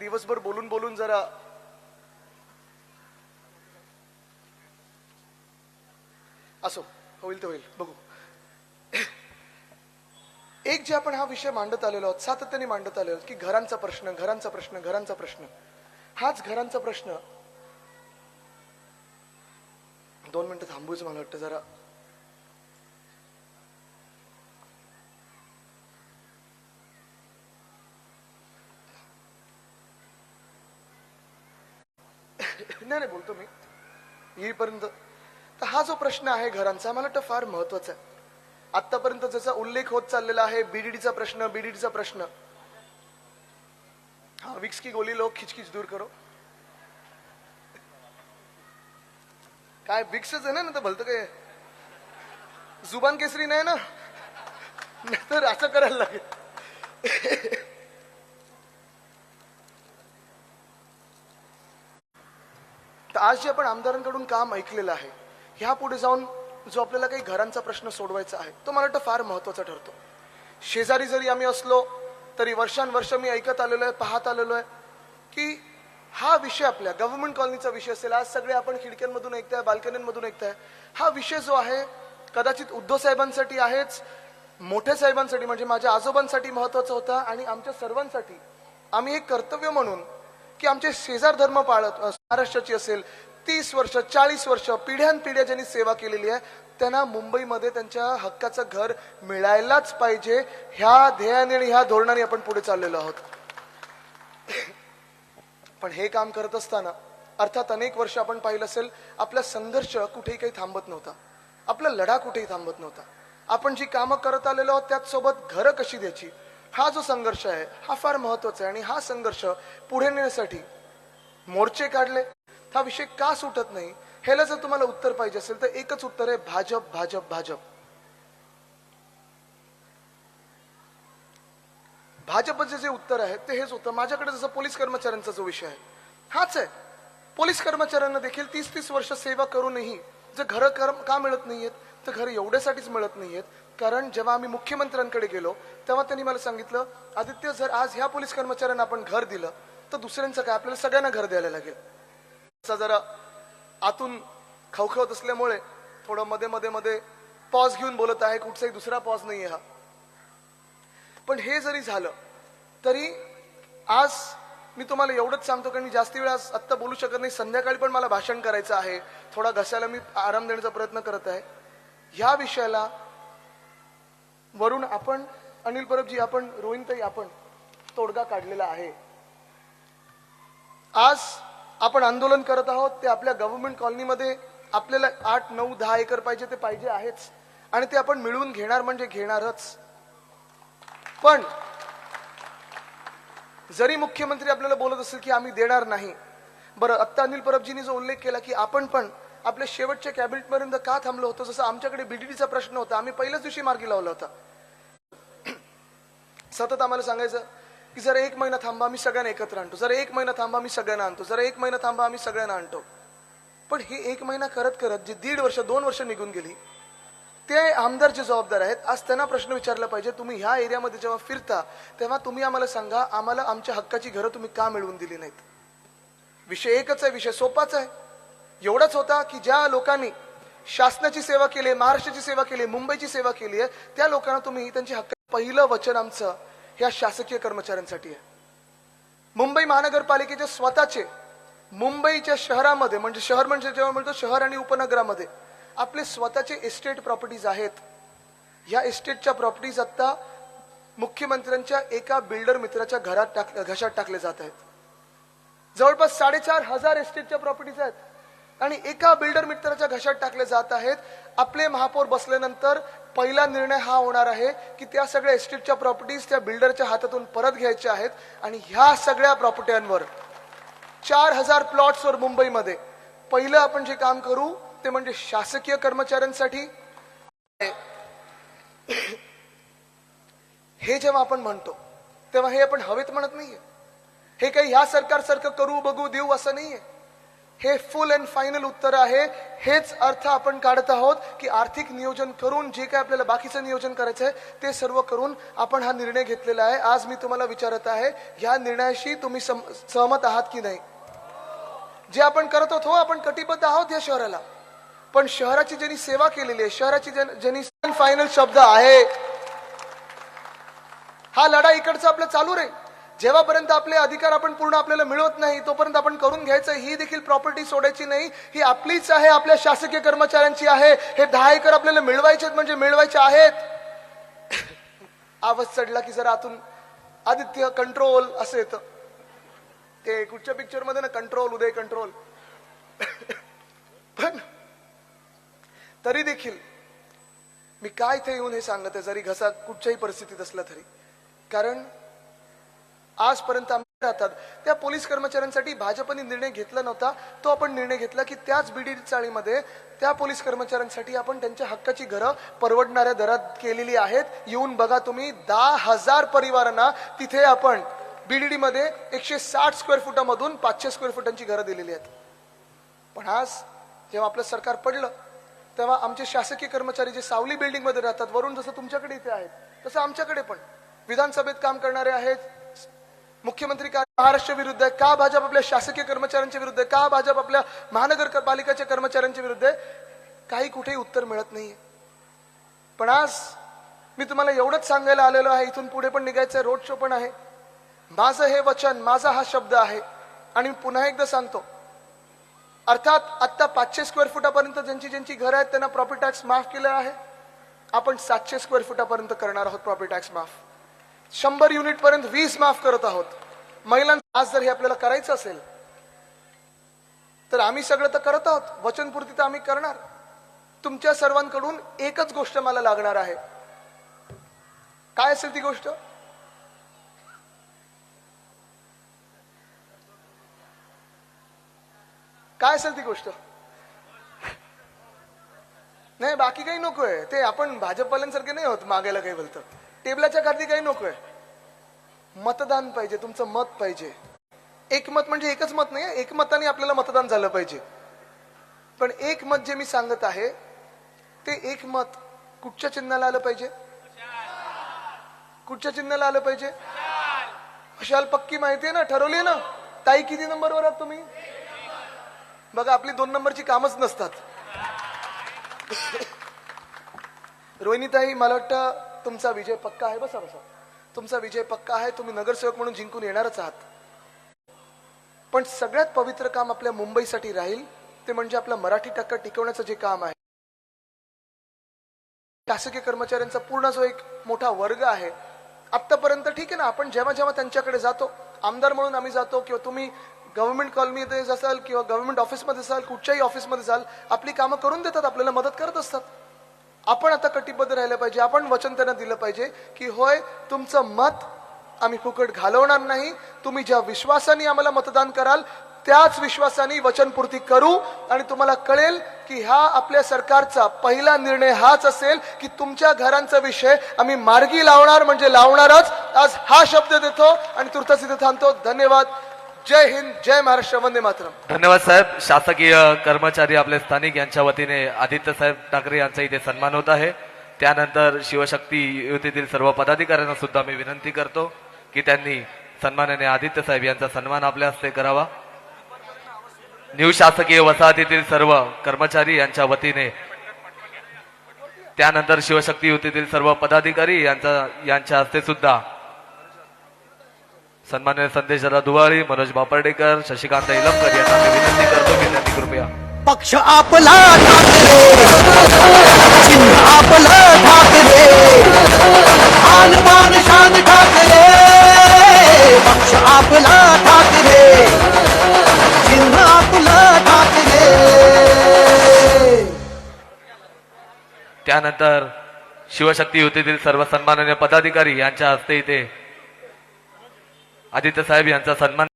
दिवसभर बोलून बोलून जरा असो, होईल तर होईल, बघू. एक जे आपण हा विषय मांडत आलेलो आहोत, सातत्याने मांडत आलेलो आहोत की घरांचा प्रश्न, घरांचा प्रश्न, घरांचा प्रश्न. हाच घरांचा प्रश्न 2 मिनिटं थांबूच, मला वाटतं जरा. नाही बोलतो मी येईपर्यंत. तर हा जो प्रश्न आहे घरांचा, मला वाटतं फार महत्वाचा आहे. आतापर्यंत ज्याचा उल्लेख होत चाललेला आहे, बीडीडीचा प्रश्न, बीडीडीचा प्रश्न. हा, विक्स की गोली लो, खिचखिच दूर करो. काय विक्सच आहे ना, तर भलतं काय जुबान केसरी नाही ना, तर असं करायला लागेल. तर आज जे आपण आमदारांकडून काम ऐकलेलं आहे, ह्या पुढे जाऊन जो आपल्याला काही घरांचा प्रश्न सोडवायचा आहे, तो मला वाटतं फार महत्वाचा ठरतो. शेजारी जरी आम्ही असलो तरी वर्षानुवर्ष मी ऐकत आलेलो आहे, पाहत आलेलो आहे की हा विषय आपल्या गव्हर्नमेंट कॉलनीचा विषय असेल, आज सगळे आपण खिडक्यांमधून ऐकताय, बाल्कनीमधून ऐकताय, हा विषय जो आहे कदाचित उद्धव साहेबांसाठी आहेच, मोठ्या साहेबांसाठी म्हणजे माझ्या आजोबांसाठी महत्वाचा होता, आणि आमच्या सर्वांसाठी आम्ही एक कर्तव्य म्हणून की आमचे शेजार धर्म पाळत, महाराष्ट्राची असेल 30 वर्ष 40 वर्ष पिढ्यानपिढ्या ज्यांनी सेवा केलेली आहे, त्यांना मुंबईमध्ये त्यांच्या हक्काचं घर मिळायलाच पाहिजे, ह्या ध्येयाने आणि ह्या धोरणाने आपण पुढे चाललेलो आहोत. पण हे काम करत असताना अर्थात अनेक वर्ष आपण पाहिलं असेल, आपला संघर्ष कुठेही काही थांबत नव्हता, आपला लढा कुठेही थांबत नव्हता. आपण जी कामं करत आलेलो आहोत त्याच सोबत घरं कशी द्यायची, हा जो संघर्ष आहे हा फार महत्वाचा आहे. आणि हा संघर्ष पुढे नेण्यासाठी मोर्चे काढले, हा विषय का सुटत नाही, ह्याला जर तुम्हाला उत्तर पाहिजे असेल तर एकच उत्तर आहे, भाजप भाजप भाजप. भाजपचे जे उत्तर आहे ते हेच होतं. माझ्याकडे जसं पोलीस कर्मचाऱ्यांचा जो विषय आहे हाच आहे. पोलीस कर्मचाऱ्यांना देखील 30-30 वर्ष सेवा करूनही जर घर का मिळत नाहीयेत, तर घर एवढ्यासाठीच मिळत नाहीयेत कारण जेव्हा आम्ही मुख्यमंत्र्यांकडे गेलो तेव्हा त्यांनी मला सांगितलं, आदित्य जर आज ह्या पोलीस कर्मचाऱ्यांना आपण घर दिलं तर दुसऱ्यांचं काय, आपल्याला सगळ्यांना घर द्यायला लागेल. जरा आतून खवखवत असल्यामुळे थोडं मध्ये मध्ये मध्ये पॉज घेऊन बोलत आहे, कुठचाही दुसरा पॉज नाहीये हा. पण हे जरी झालं तरी आज मी तुम्हाला एवढंच सांगतो, कारण मी जास्ती वेळ आज आत्ता बोलू शकत नाही, संध्याकाळी पण मला भाषण करायचं आहे, थोडा घशाला मी आराम देण्याचा प्रयत्न करत आहे. ह्या विषयाला वरून आपण अनिल परबजी, आपण रोहिणताई, आपण तोडगा काढलेला आहे. आज आपण आंदोलन करत आहोत ते आपल्या गव्हर्नमेंट कॉलनीमध्ये आपल्याला 8, 9, 10 एकर पाहिजे, ते पाहिजे आहेच, आणि ते आपण मिळवून घेणार म्हणजे घेणारच. पण जरी मुख्यमंत्री आपल्याला बोलत असेल की आम्ही देणार नाही, बरं आत्ता अनिल परबजींनी जो उल्लेख केला की आपण पण आपल्या शेवटच्या कॅबिनेट पर्यंत का थांबलो होतो, जसं आमच्याकडे बीडीडीचा प्रश्न होता, आम्ही पहिल्याच दिवशी मार्गी लावला होता. सतत आम्हाला सांगायचं की जरा 1 महिना थांबा, आम्ही सगळ्यांना एकत्र आणतो, जरा 1 महिना थांबा, आम्ही सगळ्यांना आणतो, जरा 1 महिना थांबा, आम्ही सगळ्यांना आणतो. पण हे 1 महिना करत करत जे 1.5 वर्ष 2 वर्ष निघून गेली, ते आमदार जे जबाबदार आहेत, आज त्यांना प्रश्न विचारला पाहिजे, तुम्ही ह्या एरियामध्ये जेव्हा फिरता तेव्हा तुम्ही आम्हाला सांगा, आम्हाला आमच्या हक्काची घरं तुम्ही का मिळवून दिली नाहीत. विषय एकच आहे, विषय सोपाच आहे. एवढाच होता की ज्या लोकांनी शासनाची सेवा केली, महाराष्ट्राची सेवा केली, मुंबईची सेवा केली आहे, त्या लोकांना तुम्ही त्यांची हक्क, पहिलं वचन आमचं ह्या शासकीय कर्मचाऱ्यांसाठी आहे. मुंबई महानगरपालिकेचे स्वतःचे मुंबईच्या शहरामध्ये, म्हणजे शहर म्हणजे जेव्हा म्हणतो शहर आणि उपनगरामध्ये आपले स्वतःचे एस्टेट प्रॉपर्टीज आहेत. या एस्टेटच्या प्रॉपर्टीज आता मुख्यमंत्र्यांच्या एका बिल्डर मित्राच्या घरात घशात टाकले जात आहेत. जवळपास 4,500 एस्टेटच्या प्रॉपर्टीज आहेत आणि एका बिल्डर मित्राच्या घशात टाकले जात आहेत. आपले महापौर बसल्यानंतर पहिला निर्णय हा होणार आहे की त्या सगळ्या एस्टेटच्या प्रॉपर्टीज त्या बिल्डरच्या हातातून परत घ्यायच्या आहेत आणि ह्या सगळ्या प्रॉपर्ट्यांवर 4,000 प्लॉट्सवर मुंबईमध्ये पहिलं आपण जे काम करू ते म्हणजे शासकीय कर्मचाऱ्यांसाठी. हे जेव्हा आपण म्हणतो तेव्हा हे आपण हवेत म्हणत नाहीये, हे काही ह्या सरकारसारखं करू बघू देऊ असं नाहीये. हे फुल अँड फायनल उत्तर आहे. हेच अर्थ आपण काढत आहोत की आर्थिक नियोजन करून जे काय आपल्याला बाकीचं नियोजन करायचं आहे ते सर्व करून आपण हा निर्णय घेतलेला आहे. आज मी तुम्हाला विचारत आहे, या निर्णयाशी तुम्ही सहमत आहात की नाही? जे आपण करत आहोत, हो आपण कटिबद्ध आहोत या शहराला, पण शहराची ज्यांनी सेवा केलेली आहे, शहराची ज्यांनी फायनल शब्द आहे, हा लढा इकडचा आपला चालू राहील. जेव्हापर्यंत आपले अधिकार आपण पूर्ण आपल्याला मिळवत नाही तोपर्यंत आपण करून घ्यायचं. ही देखील प्रॉपर्टी सोडायची नाही, ही आपलीच आहे, आपल्या शासकीय कर्मचाऱ्यांची आहे. हे 10 एकर आपल्याला मिळवायचे म्हणजे मिळवायचे आहेत. आवाज चढला की जरा आतून आदित्य कंट्रोल असं येतं. ते कुठच्या पिक्चर मध्ये ना, कंट्रोल उदय कंट्रोल. पण तरी देखील मी काय इथे येऊन हे सांगत आहे, जरी घसा कुठच्याही परिस्थितीत असला तरी, कारण आजपर्यंत आम्ही राहतात त्या पोलीस कर्मचाऱ्यांसाठी भाजपने निर्णय घेतला नव्हता. तो आपण निर्णय घेतला की त्याच बीडी चाळीमध्ये त्या पोलीस कर्मचाऱ्यांसाठी आपण त्यांच्या हक्काची घरं परवडणाऱ्या दरात केलेली आहेत. येऊन बघा तुम्ही, 10,000 परिवारांना तिथे आपण बीडीडी मध्ये 160 स्क्वेअर फुटामधून 500 स्क्वेअर फुटांची घरं दिलेली आहेत. पण आज जेव्हा आपलं सरकार पडलं तेव्हा आमचे शासकीय कर्मचारी जे सावली बिल्डिंग मध्ये राहतात, वरून जसं तुमच्याकडे इथे आहेत तसं आमच्याकडे पण विधानसभेत काम करणारे आहेत. मुख्यमंत्री का महाराष्ट्र विरुद्ध आहे? का भाजप आपल्या शासकीय कर्मचाऱ्यांच्या विरुद्ध आहे? का भाजप आपल्या महानगरपालिकेच्या कर्मचाऱ्यांच्या विरुद्ध आहे? काही कुठेही उत्तर मिळत नाहीये. पण आज मी तुम्हाला एवढंच सांगायला आलेलो आहे, इथून पुढे पण निघायचं, रोड शो पण आहे. माझं हे वचन, माझा हा शब्द आहे. आणि मी पुन्हा एकदा सांगतो, अर्थात आता 500 स्क्वेअर फुटापर्यंत ज्यांची घर आहेत त्यांना प्रॉपर्टी टॅक्स माफ केला आहे. आपण 700 स्क्वेअर फुटापर्यंत करणार आहोत प्रॉपर्टी टॅक्स माफ. 100 युनिट पर्यंत 20 माफ करत आहोत. महिलांना आज जर हे आपल्याला करायचं असेल तर आम्ही सगळं तर करत आहोत, वचनपूर्ती तर आम्ही करणार. तुमच्या सर्वांकडून एकच गोष्ट मला लागणार आहे. काय असेल ती गोष्ट? काय असेल ती गोष्ट? नाही, बाकी काही नकोय. ते आपण भाजपवाल्यांसारखे नाही होत मागायला काही बोलतं. टेबलाच्या खाली काही नकोय. मतदान पाहिजे, तुमचं मत पाहिजे. एक मत म्हणजे एकच मत नाही, एक मताने आपल्याला मतदान झालं पाहिजे. पण एक मत जे मी सांगत आहे ते एक मत कुठच्या चिन्हाला आलं पाहिजे? कुठच्या चिन्हाला आलं पाहिजे? अशाल पक्की माहिती आहे ना, ठरवली ना? ताई किती नंबरवर आहात तुम्ही? बघा, आपली 2 नंबरची कामच नसतात. रोहिणीताई, मला वाटतं तुमचा विजय पक्का आहे. बसा बसा, तुमचा विजय पक्का आहे. तुम्ही नगरसेवक म्हणून जिंकून येणारच आहात. पण सगळ्यात पवित्र काम आपल्या मुंबईसाठी राहील ते म्हणजे आपला मराठी टक्का टिकवण्याचं जे काम आहे. शासकीय कर्मचाऱ्यांचा पूर्ण जो एक मोठा वर्ग आहे, आतापर्यंत ठीक आहे ना, आपण जेव्हा जेव्हा त्यांच्याकडे जातो, आमदार म्हणून आम्ही जातो किंवा तुम्ही गव्हर्नमेंट कॉलनीमध्ये असाल किंवा गव्हर्नमेंट ऑफिसमध्ये असाल, कुठच्याही ऑफिसमध्ये जाल, आपली कामं करून देतात, आपल्याला मदत करत असतात. आपण आता कटिबद्ध राहिलं पाहिजे. आपण वचन त्यांना दिलं पाहिजे की होय, तुमचं मत आम्ही फुकट घालवणार नाही. तुम्ही ज्या विश्वासाने आम्हाला मतदान कराल त्याच विश्वासाने वचनपूर्ती करू. आणि तुम्हाला कळेल की हा आपल्या सरकारचा पहिला निर्णय हाच असेल की तुमच्या घरांचा विषय आम्ही मार्गी लावणार म्हणजे लावणारच. आज हा शब्द देतो आणि तुर्तास इथे थांबतो. धन्यवाद. जय हिंद, जय महाराष्ट्र, वंदे मातरम. धन्यवाद साहेब. शासकीय कर्मचारी आपले स्थानिक यांच्या वतीने आदित्य साहेब ठाकरे यांचा इथे सन्मान होत आहे. त्यानंतर शिवशक्ती युतीतील सर्व पदाधिकाऱ्यांना सुद्धा मी विनंती करतो की त्यांनी सन्मानाने आदित्य साहेब यांचा सन्मान आपल्या हस्ते करावा. न्यू शासकीय वसाहतीतील सर्व कर्मचारी यांच्या वतीने, त्यानंतर शिवशक्ती युतीतील सर्व पदाधिकारी यांच्या हस्ते सुद्धा सन्मान्य संदेशदा दुवाळी, मनोज बापर्डेकर, शशिकांत इलमकर यांना मी विनंती करतो की त्यांनी कृपया. पक्ष आपला ठाकरे, चिन्ह आपला ठाकरे, आन बान शान ठाकरे. पक्ष आपला ठाकरे, चिन्ह आपला ठाकरे. त्यानंतर शिवशक्ती युतीतील सर्व सन्माननीय पदाधिकारी यांच्या हस्ते इथे आदित्य साहेब यांचा सन्मान.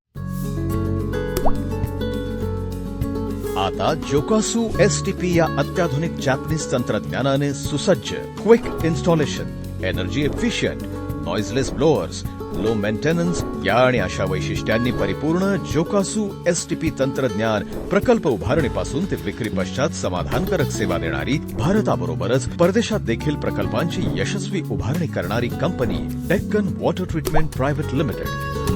आता जोकासू STP या अत्याधुनिक जॅपनीज तंत्रज्ञानाने सुसज्ज, quick installation, energy efficient noiseless blowers, low maintenance या आणि अशा वैशिष्ट्यांनी परिपूर्ण जोकासू STP तंत्रज्ञान प्रकल्प उभारणीपासून ते विक्री पश्चात समाधानकारक सेवा देणारी, भारताबरोबरच परदेशात देखील प्रकल्पांची यशस्वी उभारणी करणारी company Deccan water treatment private limited.